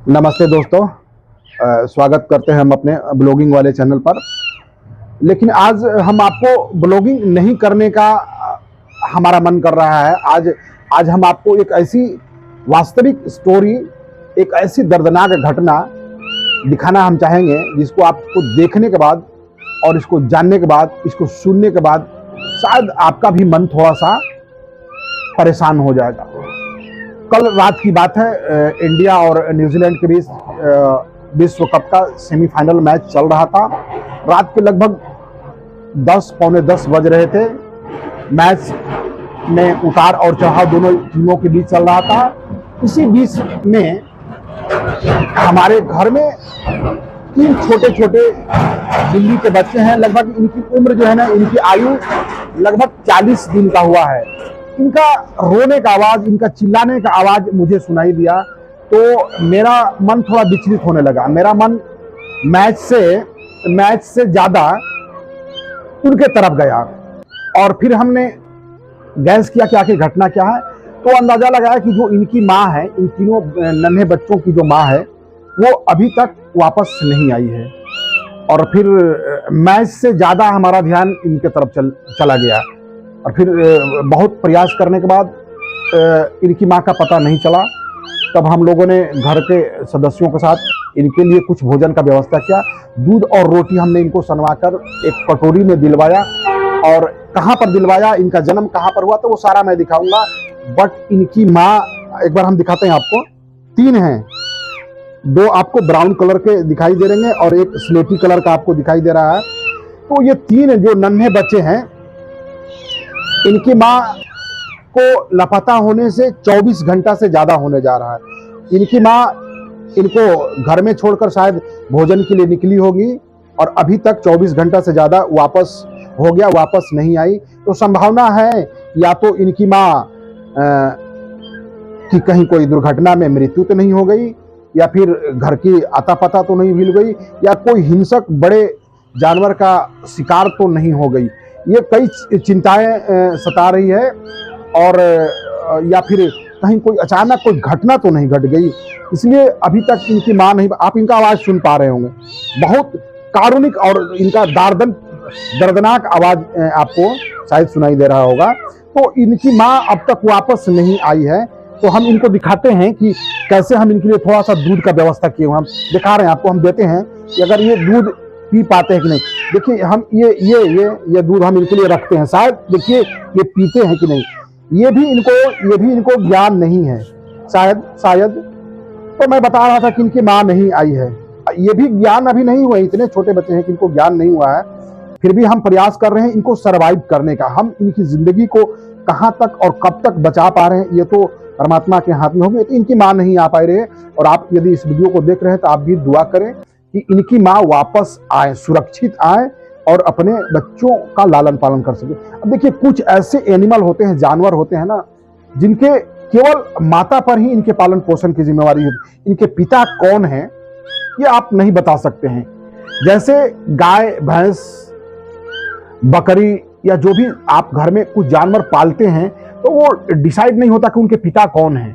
नमस्ते दोस्तों। स्वागत करते हैं हम अपने ब्लॉगिंग वाले चैनल पर। लेकिन आज हम आपको ब्लॉगिंग नहीं करने का हमारा मन कर रहा है। आज हम आपको एक ऐसी वास्तविक स्टोरी, एक ऐसी दर्दनाक घटना दिखाना हम चाहेंगे जिसको आपको देखने के बाद और इसको जानने के बाद, इसको सुनने के बाद शायद आपका भी मन थोड़ा सा परेशान हो जाएगा। कल रात की बात है, इंडिया और न्यूजीलैंड के बीच विश्व कप का सेमीफाइनल मैच चल रहा था। रात के लगभग 10 पौने 10 बज रहे थे। मैच में उतार और चढ़ाव दोनों टीमों के बीच चल रहा था। इसी बीच में हमारे घर में 3 छोटे छोटे दिल्ली के बच्चे हैं। लगभग इनकी उम्र जो है ना, इनकी आयु लगभग 40 दिन का हुआ है। इनका रोने का आवाज, इनका चिल्लाने का आवाज मुझे सुनाई दिया तो मेरा मन थोड़ा विचलित होने लगा। मेरा मन मैच से ज्यादा उनके तरफ गया और फिर हमने गैस किया कि आखिर घटना क्या है। तो अंदाजा लगाया कि जो इनकी माँ है, इन तीनों नन्हे बच्चों की जो माँ है, वो अभी तक वापस नहीं आई है। और फिर मैच से ज्यादा हमारा ध्यान इनके तरफ चला गया और फिर बहुत प्रयास करने के बाद इनकी मां का पता नहीं चला। तब हम लोगों ने घर के सदस्यों के साथ इनके लिए कुछ भोजन का व्यवस्था किया। दूध और रोटी हमने इनको सनवाकर एक कटोरी में दिलवाया। और कहाँ पर दिलवाया, इनका जन्म कहाँ पर हुआ, तो वो सारा मैं दिखाऊंगा। बट इनकी माँ, एक बार हम दिखाते हैं आपको। 3 हैं, 2 आपको ब्राउन कलर के दिखाई दे रहे हैं और एक स्लेटी कलर का आपको दिखाई दे रहा है। तो ये 3 जो नन्हे बच्चे हैं, इनकी माँ को लापता होने से 24 घंटा से ज्यादा होने जा रहा है। इनकी माँ इनको घर में छोड़कर शायद भोजन के लिए निकली होगी और अभी तक 24 घंटा से ज्यादा वापस नहीं आई। तो संभावना है या तो इनकी माँ की कहीं कोई दुर्घटना में मृत्यु तो नहीं हो गई, या फिर घर की आता पता तो नहीं भूल गई, या कोई हिंसक बड़े जानवर का शिकार तो नहीं हो गई। ये कई चिंताएं सता रही है। और या फिर कहीं कोई अचानक कोई घटना तो नहीं घट गई, इसलिए अभी तक इनकी मां नहीं। आप इनका आवाज सुन पा रहे होंगे, बहुत कारुणिक और इनका दर्दनाक आवाज आपको शायद सुनाई दे रहा होगा। तो इनकी मां अब तक वापस नहीं आई है। तो हम इनको दिखाते हैं कि कैसे हम इनके लिए थोड़ा सा दूध का व्यवस्था किए हुए हम दिखा रहे हैं आपको। हम देते हैं कि अगर ये दूध पी पाते हैं कि नहीं। देखिए, हम ये दूध हम इनके लिए रखते हैं। शायद देखिए ये पीते हैं कि नहीं, ये भी इनको ज्ञान नहीं है शायद। तो मैं बता रहा था कि इनकी माँ नहीं आई है। ये भी ज्ञान अभी नहीं हुआ, इतने छोटे बच्चे हैं कि इनको ज्ञान नहीं हुआ है। फिर भी हम प्रयास कर रहे हैं इनको सरवाइव करने का। हम इनकी जिंदगी को कहाँ तक और कब तक बचा पा रहे हैं, ये तो परमात्मा के हाथ में होगी। तो इनकी माँ नहीं आ पा रही है। और आप यदि इस वीडियो को देख रहे हैं तो आप भी दुआ करें कि इनकी माँ वापस आए, सुरक्षित आए और अपने बच्चों का लालन पालन कर सके। अब देखिए, कुछ ऐसे एनिमल होते हैं, जानवर होते हैं ना, जिनके केवल माता पर ही इनके पालन पोषण की जिम्मेवारी होती। इनके पिता कौन है ये आप नहीं बता सकते हैं। जैसे गाय, भैंस, बकरी या जो भी आप घर में कुछ जानवर पालते हैं, तो वो डिसाइड नहीं होता कि उनके पिता कौन है।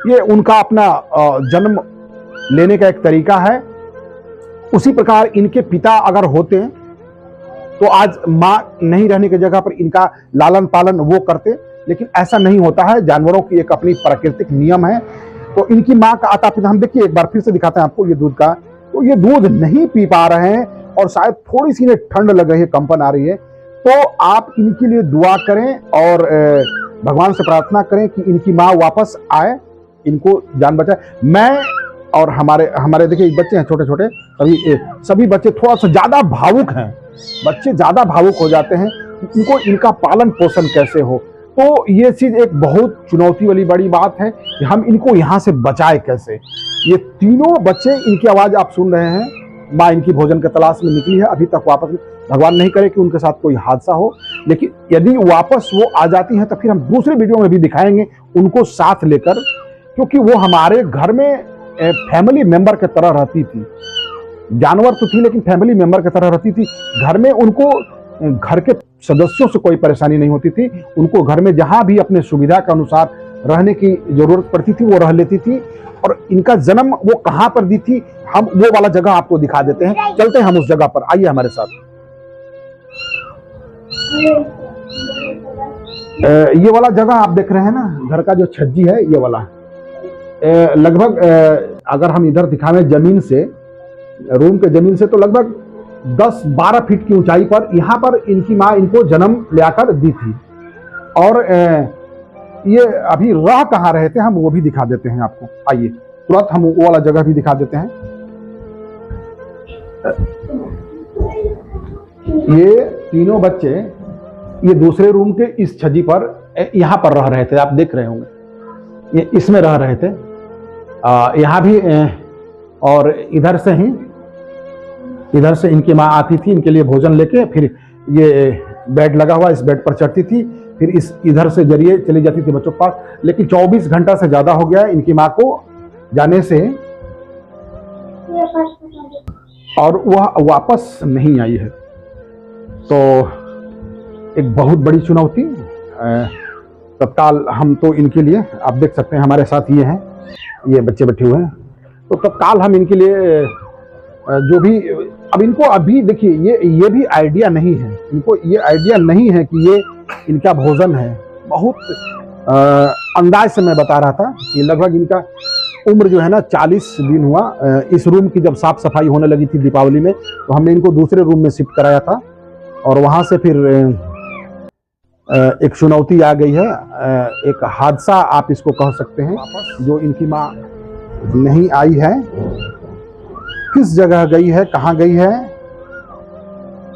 ये उनका अपना जन्म लेने का एक तरीका है। उसी प्रकार इनके पिता अगर होते तो आज मां नहीं रहने की जगह पर इनका लालन पालन वो करते, लेकिन ऐसा नहीं होता है। जानवरों की एक अपनी प्राकृतिक नियम है। तो इनकी मां का आता पिता, हम देखिए एक बार फिर से दिखाते हैं आपको ये दूध का। तो ये दूध नहीं पी पा रहे हैं और शायद थोड़ी सी इन्हें ठंड लग रही है, कंपन आ रही है। तो आप इनके लिए दुआ करें और भगवान से प्रार्थना करें कि इनकी मां वापस आए, इनको जान बचाए। मैं और हमारे देखिए बच्चे हैं छोटे छोटे, सभी बच्चे थोड़ा सा ज्यादा भावुक हैं। बच्चे ज्यादा भावुक हो जाते हैं, इनका पालन पोषण कैसे हो। तो ये चीज एक बहुत चुनौती वाली बड़ी बात है कि हम इनको यहाँ से बचाए कैसे। ये तीनों बच्चे, इनकी आवाज आप सुन रहे हैं, माँ इनकी भोजन के तलाश में निकली है, अभी तक वापस, भगवान नहीं करे कि उनके साथ कोई हादसा हो। लेकिन यदि वापस वो आ जाती हैं तो फिर हम दूसरे वीडियो में भी दिखाएंगे उनको साथ लेकर, क्योंकि वो हमारे घर में फैमिली मेंबर की तरह रहती थी। जानवर तो थी लेकिन फैमिली मेंबर की तरह रहती थी। घर में उनको घर के सदस्यों से कोई परेशानी नहीं होती थी। उनको घर में जहां भी अपने सुविधा के अनुसार रहने की जरूरत पड़ती थी वो रह लेती थी। और इनका जन्म वो कहां पर दी थी, हम वो वाला जगह आपको दिखा देते हैं। चलते हैं हम उस जगह पर, आइए हमारे साथ। ये वाला जगह आप देख रहे हैं ना, घर का जो छज्जी है ये वाला, लगभग अगर हम इधर दिखावें जमीन से, रूम के जमीन से, तो लगभग 10-12 फीट की ऊंचाई पर यहाँ पर इनकी माँ इनको जन्म लाकर दी थी। और ये अभी रह कहाँ रहे थे हम वो भी दिखा देते हैं आपको। आइए तुरंत हम वो वाला जगह भी दिखा देते हैं। ये तीनों बच्चे ये दूसरे रूम के इस छज्जी पर यहाँ पर रह रहे थे, आप देख रहे होंगे, ये इसमें रह रहे थे। यहाँ भी और इधर से इनकी माँ आती थी इनके लिए भोजन लेके, फिर ये बेड लगा हुआ इस बेड पर चढ़ती थी, फिर इस इधर से जरिए चली जाती थी बच्चों के पास। लेकिन 24 घंटा से ज्यादा हो गया इनकी माँ को जाने से, और वह वापस नहीं आई है। तो एक बहुत बड़ी चुनौती। तत्काल हम तो इनके लिए, आप देख सकते हैं हमारे साथ ये हैं, ये बच्चे बैठे हुए हैं, तो तत्काल हम इनके लिए जो भी, अब इनको अभी देखिए ये भी आइडिया नहीं है, इनको ये आइडिया नहीं है कि ये इनका भोजन है। बहुत अंदाज से मैं बता रहा था कि लगभग इनका उम्र जो है ना 40 दिन हुआ। इस रूम की जब साफ सफाई होने लगी थी दीपावली में, तो हमने इनको दूसरे रूम में शिफ्ट कराया था, और वहां से फिर एक चुनौती आ गई है, एक हादसा आप इसको कह सकते हैं, जो इनकी माँ नहीं आई है, किस जगह गई है, कहाँ गई है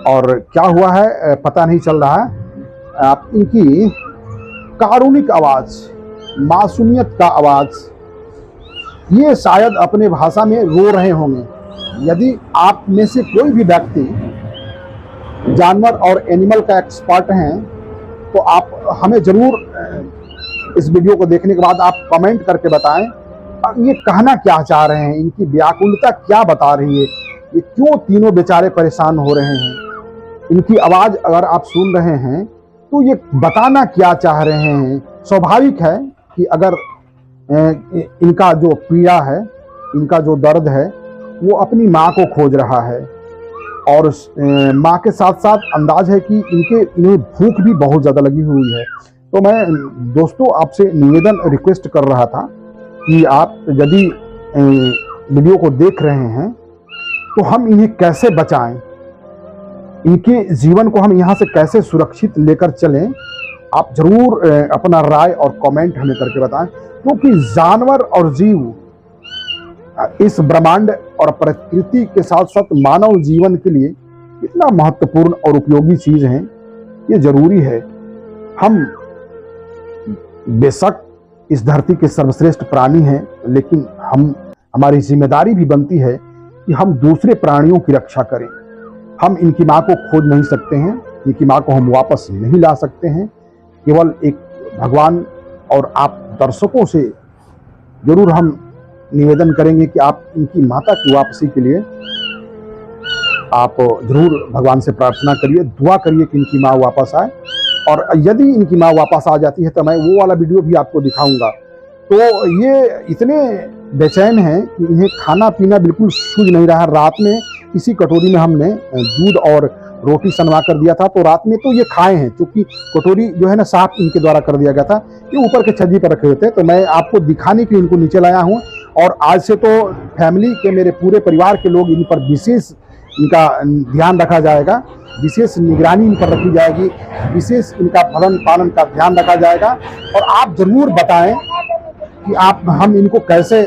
और क्या हुआ है पता नहीं चल रहा है। आप इनकी कारुणिक आवाज, मासूमियत का आवाज, ये शायद अपने भाषा में रो रहे होंगे। यदि आप में से कोई भी व्यक्ति जानवर और एनिमल का एक्सपर्ट हैं, तो आप हमें जरूर इस वीडियो को देखने के बाद आप कमेंट करके बताएं ये कहना क्या चाह रहे हैं, इनकी व्याकुलता क्या बता रही है, ये क्यों तीनों बेचारे परेशान हो रहे हैं। इनकी आवाज अगर आप सुन रहे हैं तो ये बताना क्या चाह रहे हैं। स्वाभाविक है कि अगर इनका जो पीड़ा है, इनका जो दर्द है, वो अपनी माँ को खोज रहा है, और माँ के साथ साथ अंदाज है कि इन्हें भूख भी बहुत ज़्यादा लगी हुई है। तो मैं दोस्तों आपसे निवेदन रिक्वेस्ट कर रहा था कि आप यदि वीडियो को देख रहे हैं तो हम इन्हें कैसे बचाएं, इनके जीवन को हम यहाँ से कैसे सुरक्षित लेकर चलें, आप जरूर अपना राय और कमेंट हमें करके बताएं। क्योंकि जानवर और जीव इस ब्रह्मांड और प्रकृति के साथ साथ मानव जीवन के लिए कितना महत्वपूर्ण और उपयोगी चीज है, ये जरूरी है। हम बेशक इस धरती के सर्वश्रेष्ठ प्राणी हैं, लेकिन हमारी जिम्मेदारी भी बनती है कि हम दूसरे प्राणियों की रक्षा करें। हम इनकी माँ को खोज नहीं सकते हैं, इनकी माँ को हम वापस नहीं ला सकते हैं। केवल एक भगवान और आप दर्शकों से जरूर हम निवेदन करेंगे कि आप इनकी माता की वापसी के लिए आप जरूर भगवान से प्रार्थना करिए, दुआ करिए कि इनकी माँ वापस आए। और यदि इनकी माँ वापस आ जाती है तो मैं वो वाला वीडियो भी आपको दिखाऊंगा। तो ये इतने बेचैन हैं कि इन्हें खाना पीना बिल्कुल सूझ नहीं रहा। रात में इसी कटोरी में हमने दूध और रोटी सनवा कर दिया था, तो रात में तो ये खाए हैं, क्योंकि कटोरी जो है ना साफ इनके द्वारा कर दिया गया था। ये ऊपर के छज्जी पर रखे हुए थे, तो मैं आपको दिखाने के लिए इनको नीचे लाया हूँ। और आज से तो फैमिली के, मेरे पूरे परिवार के लोग इन पर विशेष इनका ध्यान रखा जाएगा, विशेष निगरानी इन पर रखी जाएगी, विशेष इनका भरण पालन का ध्यान रखा जाएगा। और आप जरूर बताएं कि हम इनको कैसे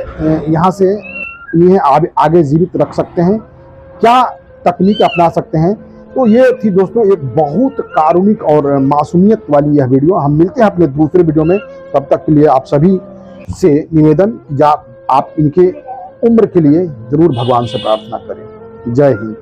यहाँ से इन्हें आगे जीवित रख सकते हैं, क्या तकनीक अपना सकते हैं। तो ये थी दोस्तों एक बहुत कारुणिक और मासूमियत वाली यह वीडियो। हम मिलते हैं अपने दूसरे वीडियो में, तब तक के लिए आप सभी से निवेदन, आप इनके उम्र के लिए जरूर भगवान से प्रार्थना करें। जय हिंद।